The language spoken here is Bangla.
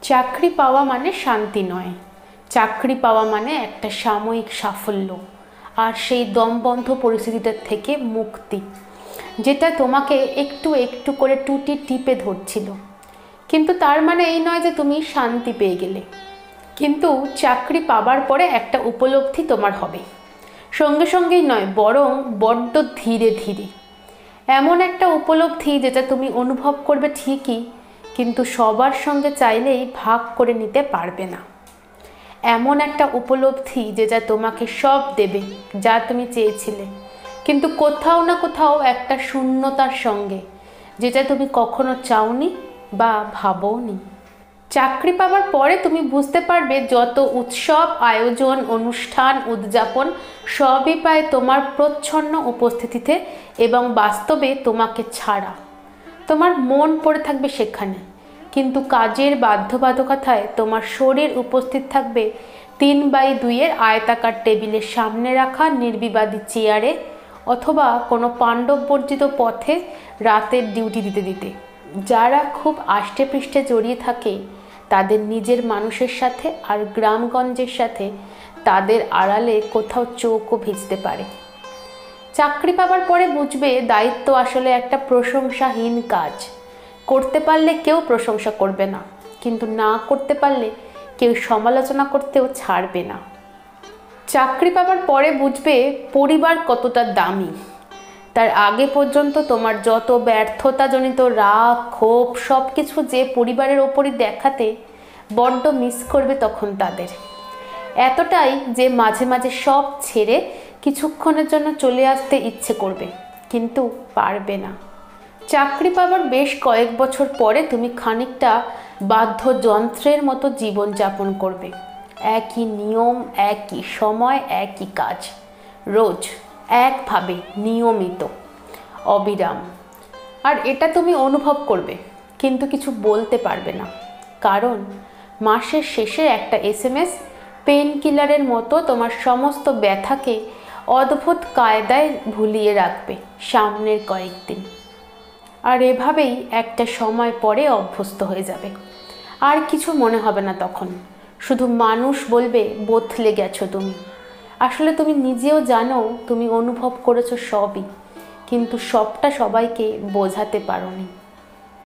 চাকরি পাওয়া মানে শান্তি নয়, চাকরি পাওয়া মানে একটা সাময়িক সাফল্য আর সেই দমবন্ধ পরিস্থিতিটার থেকে মুক্তি, যেটা তোমাকে একটু একটু করে টুটি টিপে ধরছিল। কিন্তু তার মানে এই নয় যে তুমি শান্তি পেয়ে গেলে। কিন্তু চাকরি পাবার পরে একটা উপলব্ধি তোমার হবে, সঙ্গে সঙ্গেই নয়, বরং বড্ড ধীরে ধীরে। এমন একটা উপলব্ধি যেটা তুমি অনুভব করবে ঠিকই, কিন্তু সবার সঙ্গে চাইলেই ভাগ করে নিতে পারবে না। এমন একটা উপলব্ধি যেটা তোমাকে সব দেবে যা তুমি চেয়েছিলে, কিন্তু কোথাও না কোথাও একটা শূন্যতার সঙ্গে, যেটা তুমি কখনো চাওনি বা ভাবোনি। চাকরি পাওয়ার পরে তুমি বুঝতে পারবে যত উৎসব, আয়োজন, অনুষ্ঠান, উদযাপন সবই পায় তোমার প্রচ্ছন্ন উপস্থিতিতে এবং বাস্তবে তোমাকে ছাড়া। তোমার মন পড়ে থাকবে সেখানে, কিন্তু কাজের বাধ্যবাধকতায় তোমার শরীর উপস্থিত থাকবে 3x2 আয়তাকার টেবিলের সামনে রাখা নির্বিবাদী চেয়ারে, অথবা কোনো পাণ্ডববর্জিত পথে রাতের ডিউটি দিতে দিতে। যারা খুব আষ্টেপৃষ্ঠে জড়িয়ে থাকে তাদের নিজের মানুষের সাথে আর গ্রামগঞ্জের সাথে, তাদের আড়ালে কোথাও চোখও ভিজতে পারে। চাকরি পাওয়ার পরে বুঝবে দায়িত্ব আসলে একটা প্রশংসাহীন কাজ। করতে পারলে কেউ প্রশংসা করবে না, কিন্তু না করতে পারলে কেউ সমালোচনা করতেও ছাড়বে না। চাকরি পাওয়ার পরে বুঝবে পরিবার কতটা দামি। তার আগে পর্যন্ত তোমার যত ব্যর্থতাজনিত রাগ, ক্ষোভ সব কিছু যে পরিবারের ওপরই দেখাতে, বড্ড মিস করবে তখন তাদের। এতটাই যে মাঝে মাঝে সব ছেড়ে কিছুক্ষণের জন্য চলে আসতে ইচ্ছে করবে, কিন্তু পারবে না। চাকরি পাওয়ার বেশ কয়েক বছর পরে তুমি খানিকটা বাদ্যযন্ত্রের মতো জীবনযাপন করবে। একই নিয়ম, একই সময়, একই কাজ, রোজ একভাবে, নিয়মিত, অবিরাম। আর এটা তুমি অনুভব করবে, কিন্তু কিছু বলতে পারবে না, কারণ মাসের শেষে একটা SMS পেন কিলারের মতো তোমার সমস্ত ব্যথাকে অদ্ভুত কায়দায় ভুলিয়ে রাখবে সামনের কয়েকদিন। আর এভাবেই একটা সময় পরে অভ্যস্ত হয়ে যাবে। আর কিছু মনে হবে না তখন, শুধু মানুষ বলবে বদলে গেছো তুমি। আসলে তুমি নিজেও জানো তুমি অনুভব করেছো সবই, কিন্তু সবটা সবাইকে বোঝাতে পারোনি।